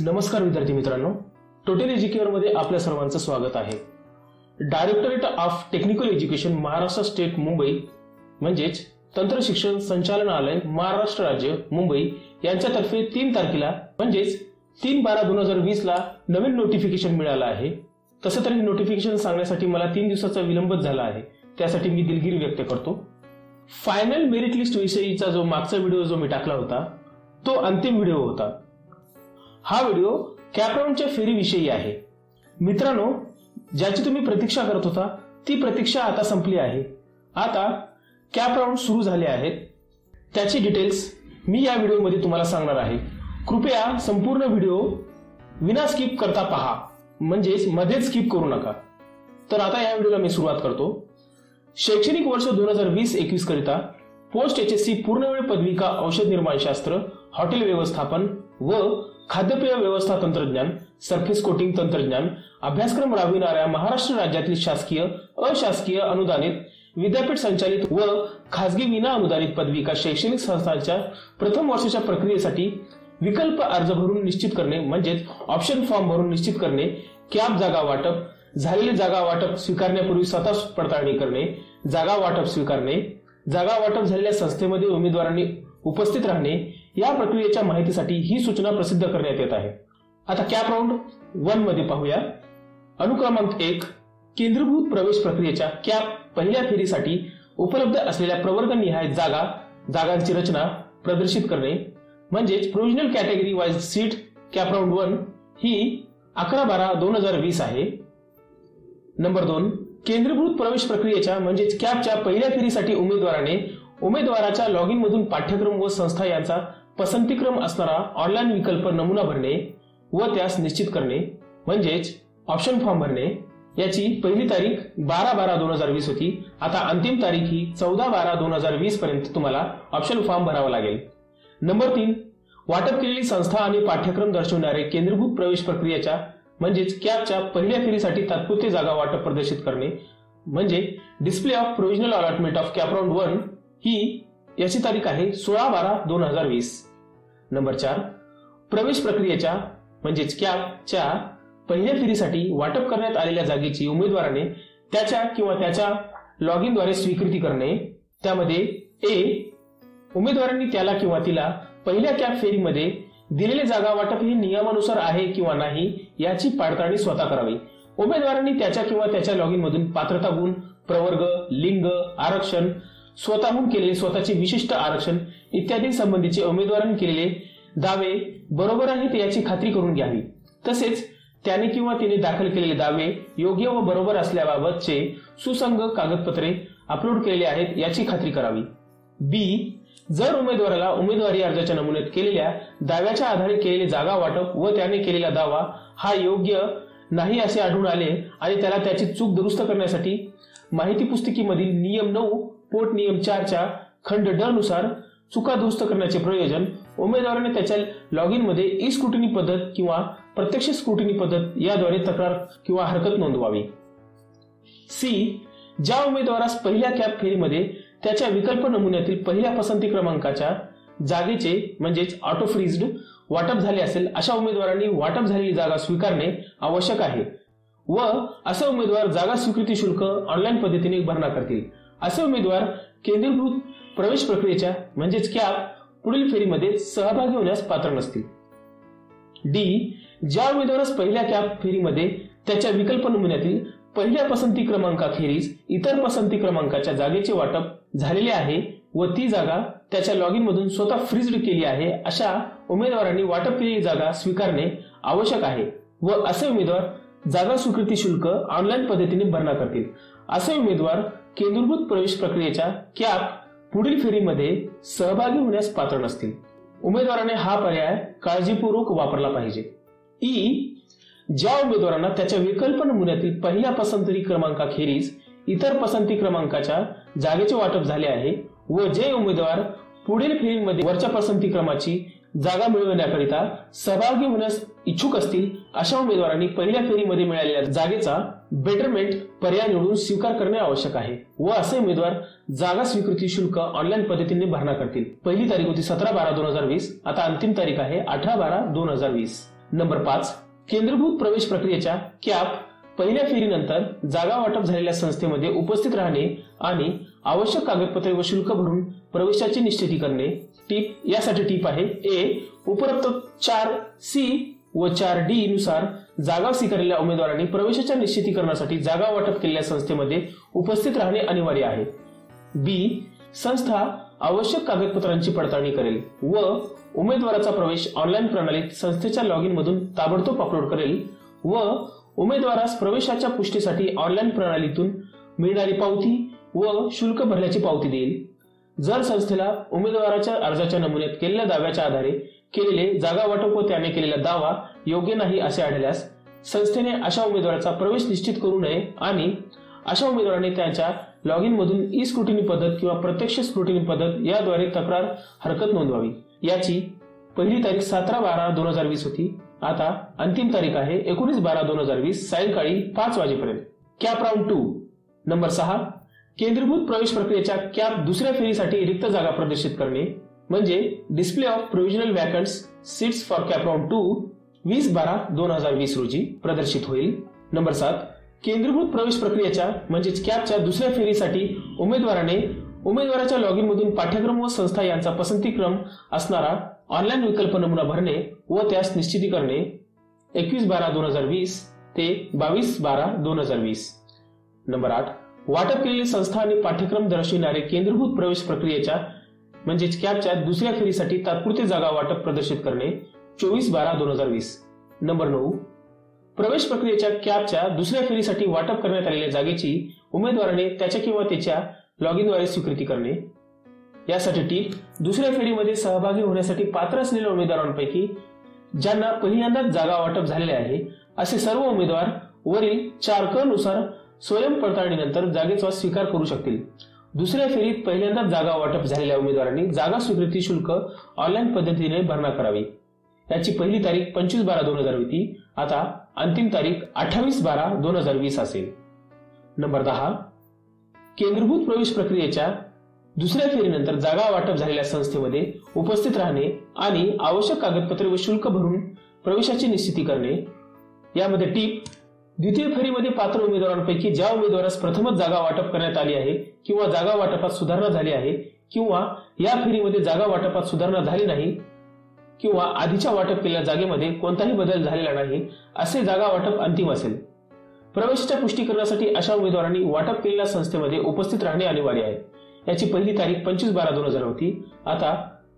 नमस्कार विद्यार्थी मित्रांनो, टोटल एज्युकेअर मध्ये आपल्या सर्वांचं स्वागत आहे। Directorate of technical education Maharashtra state Mumbai म्हणजेच तंत्र शिक्षण संचालनालय महाराष्ट्र राज्य मुंबई यांच्यातर्फे 3 तारखेला म्हणजेच 3/12/2020 ला नवीन नोटिफिकेशन मिळालं आहे। तसं तरी नोटिफिकेशन सांगण्यासाठी मला 3 दिवसाचा विलंबच झाला आहे, त्यासाठी मी दिलगिरी व्यक्त करतो। फायनल मेरिट लिस्ट विषयीचा जो मागचा व्हिडिओ जो मी टाकला होता तो अंतिम व्हिडिओ होता। हा व्हिडिओ कॅप राऊंडच्या फेरीविषयी आहे। मित्रांनो, ज्याची तुम्ही प्रतीक्षा करत होता ती प्रतीक्षा आता संपली आहे। आता कॅप राऊंड सुरू झाले आहेत, त्याची डिटेल्स मी या व्हिडिओमध्ये तुम्हाला सांगणार आहे। कृपया संपूर्ण व्हिडिओ विना स्किप करता पहा, म्हणजेच मध्येच स्किप करू नका। तर आता या व्हिडिओला मी सुरुवात करतो। शैक्षणिक वर्ष 2020-21 करिता पोस्ट HSC पूर्णवेळ पदविका औषध निर्माणशास्त्र, हॉटेल व्यवस्थापन व खाद्यपेय व्यवस्था तंत्रज्ञान, सरफेस कोटिंग तंत्रज्ञान अभ्यासक्रम राबविणाऱ्या महाराष्ट्र राज्यातील शासकीय, अशासकीय, अनुदानित, विद्यापीठ संचालित व खासगी विना अनुदानित पदविका शैक्षणिक संस्थांच्या प्रथम वर्षाच्या प्रक्रियेसाठी विकल्प अर्ज भरून निश्चित करणे म्हणजेच ऑप्शन फॉर्म भरून निश्चित करणे, कॅप जागा वाटप, झालेले जागा वाटप स्वीकारण्यापूर्वी स्वतः पडताळणी करणे, जागा वाटप स्वीकारणे, जागा वाटप झालेल्या संस्थेमध्ये उमेदवारांनी उपस्थित राहणे या प्रक्रियेच्या माहितीसाठी ही सूचना प्रसिद्ध करण्यात येत आहे। आता कॅप राऊंड 1 मध्ये पाहूया। अनुक्रमांक 1, केंद्रीभूत प्रवेश प्रक्रियेच्या कॅप पहिल्या फेरीसाठी उपलब्ध असलेल्या प्रवर्गनिहाय जागांची रचना प्रदर्शित करणे म्हणजेच provisional category wise seat cap round 1 ही 11/12/2020 आहे। नंबर 2, केंद्रीभूत प्रवेश प्रक्रियेच्या म्हणजेच कॅपच्या पहिल्या फेरीसाठी उमेदवाराच्या लॉग इन मधून पाठ्यक्रम व संस्था यांचा पसंतीक्रम असणारा ऑनलाईन विकल्प नमुना भरणे व त्यास निश्चित करणे म्हणजेच ऑप्शन फॉर्म भरणे। याची पहिली तारीख 12/12/2020 होती, आता अंतिम तारीख ही 14/12/2020 पर्यंत तुम्हाला ऑप्शन फॉर्म भरावा लागेल। नंबर 3, वाटप केलेली संस्था आणि पाठ्यक्रम दर्शवणारे केंद्रीभूत प्रवेश प्रक्रियेच्या म्हणजेच कॅपच्या पहिल्या फेरीसाठी तात्पुरते जागा वाटप प्रदर्शित करणे म्हणजे display of provisional allotment of cap round 1 ही याची तारीख आहे 16/12/2020। नंबर 4, प्रवेश प्रक्रियेच्या म्हणजेच कॅपच्या पहिल्या फेरीसाठी वाटप करण्यात आलेल्या जागेची उमेदवाराने त्याच्या किंवा त्याच्या लॉग इन द्वारे स्वीकृती करणे। त्यामध्ये ए, उमेदवारांनी त्याला किंवा तिला पहिल्या कॅप फेरीमध्ये दिलेले जागा वाटप हे नियमानुसार आहे किंवा नाही याची पडताळणी स्वतः करावी। उमेदवारांनी त्याच्या किंवा त्याच्या लॉग इन मधून पात्रता गुण, प्रवर्ग, लिंग, आरक्षण, स्वतःहून केलेले स्वतःचे विशिष्ट आरक्षण इत्यादी संबंधीचे उमेदवारांनी केलेले दावे बरोबर आहेत याची खात्री करून घ्यावी। तसेच त्याने किंवा तिने दाखल केलेले दावे योग्य व बरोबर असल्याबाबतचे सुसंगत कागदपत्रे अपलोड केलेले आहेत याची खात्री करावी। बी, जर उमेदवाराला उमेदवारी अर्जाच्या नमुन्यात केलेल्या दाव्याच्या आधारे केलेले जागा वाटप व त्याने केलेला दावा हा योग्य नाही असे आढळून आले आणि त्याला त्याची चूक दुरुस्त करण्यासाठी माहिती पुस्तिकेमधील नियम 9 पोट नियम 4 च्या खंड ड नुसार चुका दुरुस्त करण्याचे प्रयोजन उमेदवाराने त्याच्या लॉग इन मध्ये ई स्क्रुटिनी पद्धत किंवा प्रत्यक्ष स्क्रुटिनी पद्धत याद्वारे तक्रार किंवा हरकत नोंदवावी। सी, ज्या उमेदवारास पहिल्या कॅप फेरीमध्ये त्याच्या विकल्प नमुन्यातील पहिल्या पसंती क्रमांकाच्या जागेचे म्हणजेच ऑटो फ्रीज्ड वाटप झाले असेल अशा उमेदवारांनी वाटप झालेली जागा स्वीकारणे आवश्यक आहे व असे उमेदवार जागा स्वीकृती शुल्क ऑनलाईन पद्धतीने भरणा करतील। असे उमेदवार केंद्रीभूत प्रवेश प्रक्रियेच्या म्हणजेच कॅप पुढील फेरीमध्ये सहभागी होण्यास पात्र नसतील। डी, ज्या उमेदवारास पहिल्या कॅप फेरीमध्ये त्याच्या विकल्प नमुन्यातील पहिल्या पसंती क्रमांकाखेरीज इतर पसंती क्रमांकाच्या जागेचे वाटप झालेले आहे व ती जागा त्याच्या लॉग इन मधून स्वतः फ्रीज्ड केली आहे अशा उमेदवारांनी वाटप केलेली जागा स्वीकारणे आवश्यक आहे व असे उमेदवार जागा स्वीकृती शुल्क ऑनलाईन पद्धतीने भरणा करतील। असे उमेदवार केंद्रीभूत प्रवेश प्रक्रियेच्या कॅप पुढील फेरीमध्ये सहभागी होण्यास पात्र नसतील। उमेदवाराने हा पर्याय काळजीपूर्वक वापरला पाहिजे। ई, ज्या उमेदवारांना त्याच्या विकल्प नमुन्यातील पहिल्या पसंती क्रमांकाखेरीज इतर पसंती क्रमांकाच्या जागेचे वाटप झाले आहे व जे उमेदवार पुढील फेरीमध्ये वरच्या पसंती क्रमाची जागा मिळवण्याकरिता सहभागी होण्यास इच्छुक असतील अशा उमेदवारांनी पहिल्या फेरीमध्ये मिळालेल्या जागेचा बेटरमेंट पर्याय निवडून स्वीकार करणे आवश्यक आहे व असे उमेदवार जागा स्वीकृती शुल्क ऑनलाईन पद्धतीने भरणा करतील। पहिली तारीख होती 17/12/2020, आता अंतिम तारीख आहे 18/12/2020। नंबर 5, केंद्रभूत प्रवेश प्रक्रियेच्या कॅप पहिल्या फेरीनंतर जागा वाटप झालेल्या संस्थेमध्ये उपस्थित राहणे आणि आवश्यक कागदपत्रे व शुल्क भरून प्रवेशाची निश्चिती करणे. टीप यासाठी टीप आहे ए. उपरोक्त 4C व 4D नुसार जागा स्वीकारलेल्या उमेदवारांनी प्रवेशाच्या निश्चितीकरणासाठी जागा वाटप केलेल्या संस्थेमध्ये उपस्थित राहणे अनिवार्य आहे. बी. संस्था आवश्यक कागदपत्रांची पडताळणी करेल व उमेदवाराचा प्रवेश ऑनलाईन प्रणालीत संस्थेच्या लॉगिन मधून ताबडतोब अपलोड करेल व उमेदवारास प्रवेशाच्या पुष्टीसाठी ऑनलाईन प्रणालीतून मिळणारी पावती व शुल्क भरल्याची पावती देईल. जर संस्थेला उमेदवाराच्या अर्जाच्या नमुन्यात केलेल्या दाव्याच्या आधारे केलेले जागा वाटप व त्याने केलेला दावा योग्य नाही असे आढळल्यास संस्थेने अशा उमेदवाराचा प्रवेश निश्चित करू नये आणि अशा उमेदवाराने त्यांच्या लॉगिन मधून ई स्क्रुटिनी पद्धत किंवा प्रत्यक्ष स्क्रुटिनी पद्धत याद्वारे तक्रार हरकत नोंदवावी. याची पहिली तारीख 17/12/2020 होती. आता अंतिम तारीख आहे 19/12/2020 सायंकाळी 5 वाजेपर्यंत. Cap round 2. नंबर 6, केंद्रभूत प्रवेश प्रक्रियेच्या कॅप दुसऱ्या फेरीसाठी रिक्त जागा प्रदर्शित करणे म्हणजे display of provisional vacants seats for CAP round 2 20/12/2020 रोजी प्रदर्शित होईल. नंबर 7, केंद्रभूत प्रवेश प्रक्रियेच्या म्हणजेच कॅपच्या दुसऱ्या फेरीसाठी उमेदवाराच्या लॉगिन मधून पाठ्यक्रम व संस्था यांचा पसंतीक्रम असणारा ऑनलाईन विकल्प नमुना भरणे व त्यास निश्चिती करणे 21/12/2020 ते 22/12/2020. नंबर 8, वाटप केलेली संस्था आणि पाठ्यक्रम दर्शविणारे केंद्रभूत प्रवेश प्रक्रियेच्या म्हणजेच कॅपच्या दुसऱ्या फेरीसाठी तात्पुरते जागा वाटप प्रदर्शित करणे 24/12/2020. नंबर 9, प्रवेश प्रक्रियेच्या कॅपच्या दुसऱ्या फेरीसाठी वाटप करण्यात आलेल्या जागेची उमेदवाराने त्याच्या किंवा त्याच्या लॉगिनद्वारे स्वीकृती करणे. यासाठी टीप दुसऱ्या फेरीमध्ये सहभागी होण्यासाठी पात्र असलेल्या उमेदवारांपैकी ज्यांना पहिल्यांदाच जागा वाटप झालेले आहे असे सर्व उमेदवार वरील 4क नुसार स्वयं पडताळणीनंतर जागेचा स्वीकार करू शकतील. दुसऱ्या फेरीत पहिल्यांदाच जागा वाटप झालेल्या उमेदवारांनी जागा स्वीकृती शुल्क ऑनलाईन पद्धतीने भरणा करावी. याची पहिली तारीख 25/12/2020 होती. आता अंतिम तारीख 28/12/2020 असेल. नंबर 10, केंद्रभूत प्रवेश प्रक्रियेच्या दुसऱ्या फेरीनंतर जागा वाटप झालेल्या संस्थेमध्ये उपस्थित राहणे आणि आवश्यक कागदपत्रे व शुल्क भरून प्रवेशाची निश्चिती करणे. यामध्ये टीप द्वितीय फेरीमध्ये पात्र उमेदवारांपैकी ज्या उमेदवारास प्रथमच जागा वाटप करण्यात आली आहे किंवा जागा वाटपात सुधारणा झाली आहे किंवा या फेरीमध्ये जागा वाटपात सुधारणा झाली नाही किंवा आधीच्या वाटप केलेल्या जागेमध्ये कोणताही बदल झालेला नाही असे जागा वाटप अंतिम असेल. प्रवेशाच्या पुष्टीकरणासाठी अशा उमेदवारांनी वाटप केलेल्या संस्थेमध्ये उपस्थित राहणे अनिवार्य आहे. याची पहिली तारीख 25/12/2020 होती. आता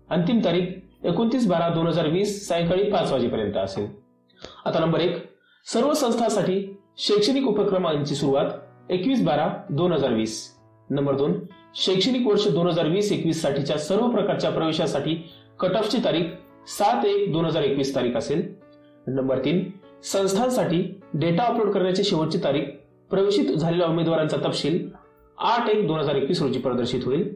अंतिम तारीख 29/12/2020 सायंकाळी 5 वाजेपर्यंत असेल. आता नंबर 1, सर्व संस्थांसाठी शैक्षणिक उपक्रमांची सुरुवात 21/12/2020. नंबर 2, शैक्षणिक वर्ष 2020-21 साठीच्या सर्व प्रकारच्या प्रवेशासाठी कट ऑफची तारीख 7/1/2021 तारीख असेल. नंबर 3, संस्थांसाठी डेटा अपलोड करण्याची शेवटची तारीख प्रवेशित झालेल्या उमेदवारांचा तपशील 8/1/2021 रोजी प्रदर्शित होईल.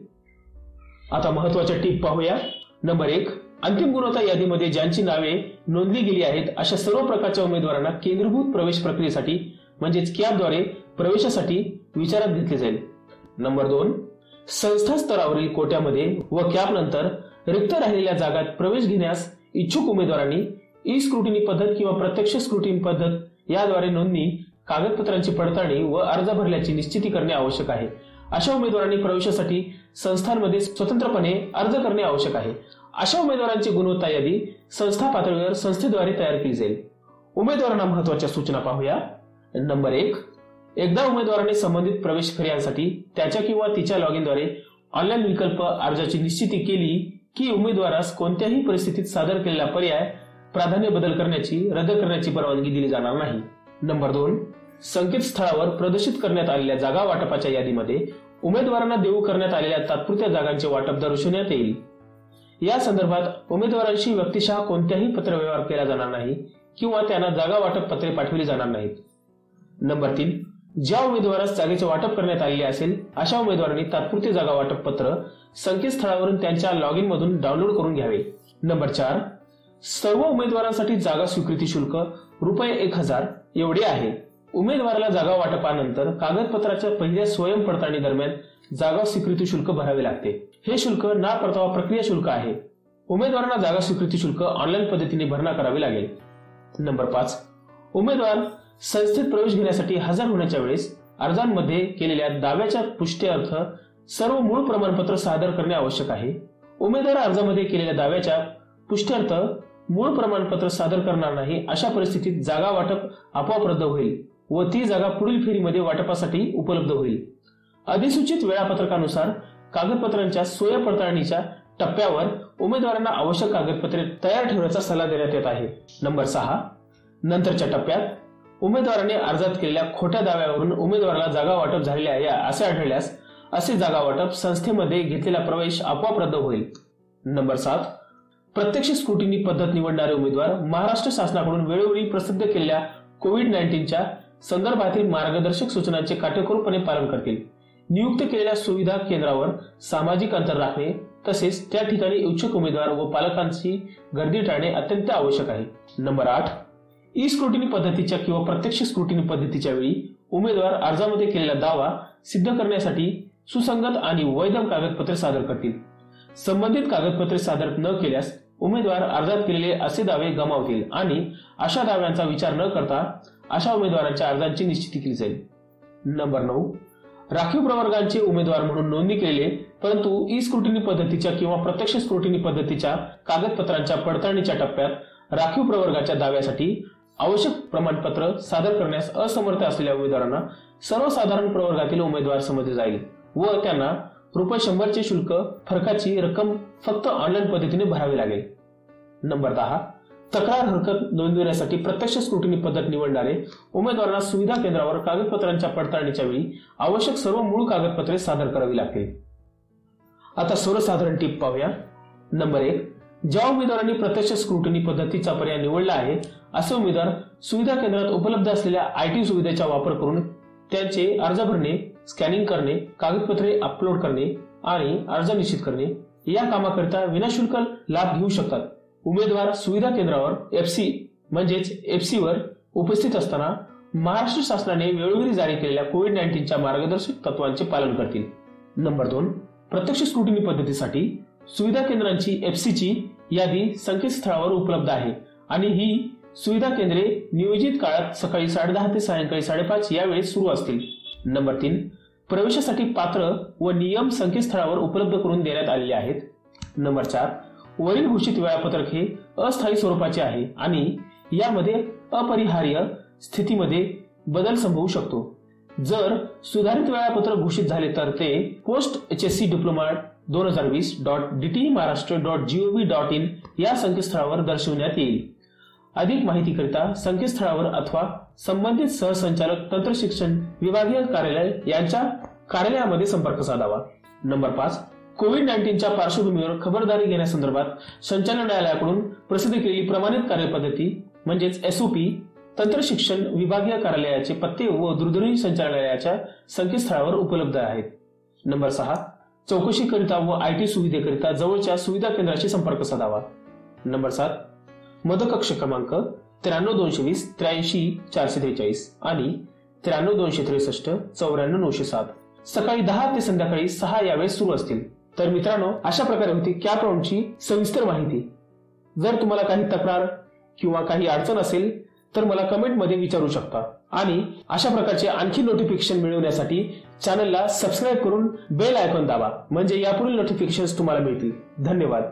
आता महत्त्वाच्या टीप पाहूया. नंबर 1, अंतिम गुणवत्ता यादीमध्ये ज्यांची नावे नोंदली गेली आहेत अशा सर्व प्रकारच्या उमेदवारांना केंद्रभूत प्रवेश प्रक्रियेसाठी म्हणजेच कॅपद्वारे प्रवेशासाठी विचारात घेतले जाईल. नंबर 2, संस्था स्तरावरील कोट्यामध्ये व कॅप नंतर रिक्त राहिलेल्या जागात प्रवेश घेण्यास इच्छुक उमेदवारांनी ई स्क्रुटिनी पद्धत किंवा प्रत्यक्ष स्क्रुटिनी पद्धत याद्वारे नोंदणी, कागदपत्रांची पडताळणी व अर्ज भरल्याची निश्चिती करणे आवश्यक आहे. अशा उमेदवारांनी प्रवेशासाठी संस्थांमध्ये स्वतंत्रपणे अर्ज करणे आवश्यक आहे. अशा उमेदवारांची गुणवत्ता यादी संस्था पातळीवर संस्थेद्वारे तयार केली जाईल. उमेदवारांना महत्त्वाच्या सूचना पाहूया. नंबर 1, एकदा उमेदवाराने संबंधित प्रवेश फेऱ्यांसाठी त्याच्या किंवा तिच्या लॉगिनद्वारे ऑनलाईन विकल्प अर्जाची निश्चिती केली की उमेदवारास कोणत्याही परिस्थितीत सादर केलेला पर्याय प्राधान्य बदल करण्याची, रद्द करण्याची परवानगी दिली जाणार नाही. नंबर 2, संकेतस्थळावर प्रदर्शित करण्यात आलेल्या जागा वाटपाच्या यादीमध्ये उमेदवारांना देऊ करण्यात आलेल्या तात्पुरत्या जागांचे वाटप दर्शवण्यात येईल. या संदर्भात उमेदवारांशी व्यक्तिशः कोणत्याही पत्रव्यवहार केला जाणार नाही किंवा त्यांना जागा वाटप पत्रे पाठविली जाणार नाहीत. नंबर 3, ज्या उमेदवारास जागेचे वाटप करण्यात आलेले असेल अशा उमेदवारांनी तात्पुरते जागा वाटप पत्र संकेतस्थळावरून त्यांच्या लॉगिन मधून डाउनलोड करून घ्यावे. नंबर 4, सर्व उमेदवारांसाठी जागा स्वीकृती शुल्क ₹1000 एवढे आहे. उमेदवाराला जागा वाटपानंतर कागदपत्राच्या पहिल्या स्वयं पडताळणी दरम्यान जागा स्वीकृती शुल्क भरावे लागते. हे शुल्क ना परतावा प्रक्रिया शुल्क आहे. उमेदवारांना जागा स्वीकृती शुल्क ऑनलाईन पद्धतीने भरणा करावे लागेल. नंबर 5. उमेदवार संस्थेत प्रवेश घेण्यासाठी हजर होण्याच्या वेळेस अर्जांमध्ये केलेल्या दाव्याच्या पुष्ट्यर्थ सर्व मूळ प्रमाणपत्र सादर करणे आवश्यक आहे. उमेदवार अर्जामध्ये केलेल्या दाव्याच्या पुष्ट्यर्थ मूळ प्रमाणपत्र सादर करणार नाही अशा परिस्थितीत जागा वाटप आपोआप रद्द होईल व ती जागा पुढील फेरीमध्ये वाटपासाठी उपलब्ध होईल. अधिसूचित वेळापत्रकानुसार कागदपत्रांच्या स्वयं पडताळणीच्या टप्प्यावर उमेदवारांना आवश्यक कागदपत्रे तयार ठेवण्याचा सल्ला देण्यात येत आहे. नंबर 6. नंतरच्या टप्प्यात उमेदवाराने अर्जात केलेल्या खोट्या दाव्यावरून उमेदवाराला जागा वाटप झालेले आहे असे आढळल्यास असे जागा वाटप संस्थेमध्ये घेतलेला प्रवेश आपोआप रद्द होईल. नंबर 7. प्रत्यक्ष स्क्रुटिनी पद्धत निवडणारे उमेदवार महाराष्ट्र शासनाकडून वेळोवेळी प्रसिद्ध केलेल्या कोविड-19च्या संदर्भातील मार्गदर्शक सूचनांचे काटेकोरपणे पालन करतील. नियुक्त केलेल्या सुविधा केंद्रावर सामाजिक अंतर राखणे तसेच त्या ठिकाणी इच्छुक उमेदवार व पालकांची गर्दी टाळणे अत्यंत आवश्यक आहे. नंबर 8. ई स्क्रुटिनी पद्धतीच्या किंवा प्रत्यक्ष स्क्रुटिनी पद्धतीच्या वेळी उमेदवार अर्जामध्ये केलेला दावा सिद्ध करण्यासाठी सुसंगत आणि वैध कागदपत्रे सादर करतील. संबंधित कागदपत्रे सादर न केल्यास उमेदवार अर्जात केलेले असे दावे गमावतील आणि अशा दाव्यांचा विचार न करता अशा उमेदवारांच्या अर्जांची निश्चिती केली जाईल. नंबर 9. राखीव प्रवर्गांचे उमेदवार म्हणून नोंदणी केलेले परंतु ई स्क्रुटिनी पद्धतीच्या किंवा प्रत्यक्ष स्क्रुटिनी पद्धतीच्या कागदपत्रांच्या पडताळणीच्या टप्प्यात राखीव प्रवर्गाच्या दाव्यासाठी आवश्यक प्रमाणपत्र सादर करण्यास असमर्थ असलेल्या उमेदवारांना सर्वसाधारण प्रवर्गातील उमेदवार समजले जाईल व त्यांना ₹100 शुल्क फरकाची रक्कम फक्त ऑनलाईन पद्धतीने भरावी लागेल. नंबर 10. तक्रार हरकत नोंदविण्यासाठी प्रत्यक्ष स्क्रुटिनी पद्धत निवडणारे उमेदवारांना सुविधा केंद्रावर कागदपत्रांच्या पडताळणीच्या वेळी आवश्यक सर्व मूळ कागदपत्रे सादर करावी लागतील. आता सर्वसाधारण टीप पाहूया. नंबर 1. ज्या उमेदवारांनी प्रत्यक्ष स्क्रुटिनी पद्धतीचा पर्याय निवडला आहे असे उमेदवार सुविधा केंद्रात उपलब्ध असलेल्या IT सुविधेचा वापर करून त्यांचे अर्ज भरणे, स्कॅनिंग करणे, कागदपत्रे अपलोड करणे आणि अर्ज निश्चित करणे या कामाकरिता विनाशुल्क लाभ घेऊ शकतात. उमेदवार सुविधा केंद्रावर FC वर उपस्थित असताना महाराष्ट्र शासनाने वेळोवेळी जारी केलेल्या कोविड-19च्या मार्गदर्शक तत्वांचे पालन करतील. नंबर 2. प्रत्यक्ष स्क्रुटिनी पद्धतीसाठी सुविधा केंद्रांची FC यादी संकेतस्थळावर उपलब्ध आहे आणि ही सुविधा केंद्रे नियोजित काळात सकाळी 10:30 ते सायंकाळी 5:30 या वेळेत सुरू असतील. नंबर 3. प्रवेशासाठी पात्र व नियम संकेतस्थळावर उपलब्ध करून देण्यात आलेले आहेत. नंबर 4. वरील घोषित वेळापत्रक हे अस्थायी स्वरूपाचे आहे आणि यामध्ये अपरिहार्य स्थितीमध्ये बदल संभवू शकतो. जर सुधारित वेळापत्रक घोषित झाले तर ते पोस्ट HSC डिप्लोमा 2020.dtemaharashtra.gov.in या संकेतस्थळावर दर्शवण्यात येईल. अधिक माहितीकरिता संकेतस्थळावर अथवा संबंधित सहसंचालक तंत्रशिक्षण विभागीय कार्यालय यांच्या कार्यालयामध्ये संपर्क साधावा. नंबर 5. कोविड-19च्या पार्श्वभूमीवर खबरदारी घेण्यासंदर्भात संचालनालयाकडून प्रसिद्ध केलेली प्रमाणित कार्यपद्धती म्हणजेच SOP तंत्रशिक्षण विभागीय कार्यालयाचे पत्ते व दूरध्वनी संचालनालयाच्या संकेतस्थळावर उपलब्ध आहेत. नंबर 6. चौकशीकरिता व IT सुविधेकरिता जवळच्या सुविधा केंद्राशी संपर्क साधावा. नंबर 7. मदकक्ष क्रमांक 93 220 83 443 आणि 93 263 94 907 सकाळी 10 ते संध्याकाळी 6 या वेळेस सुरू असतील. तर मित्रांनो, अशा प्रकारे होती कॅपराऊंडची सविस्तर माहिती. जर तुम्हाला काही तक्रार किंवा काही अडचण असेल तर मला कमेंटमध्ये विचारू शकता आणि अशा प्रकारचे आणखी नोटिफिकेशन मिळवण्यासाठी चॅनलला सबस्क्राईब करून बेल आयकॉन दाबा म्हणजे यापुढील नोटिफिकेशन्स तुम्हाला मिळतील. धन्यवाद.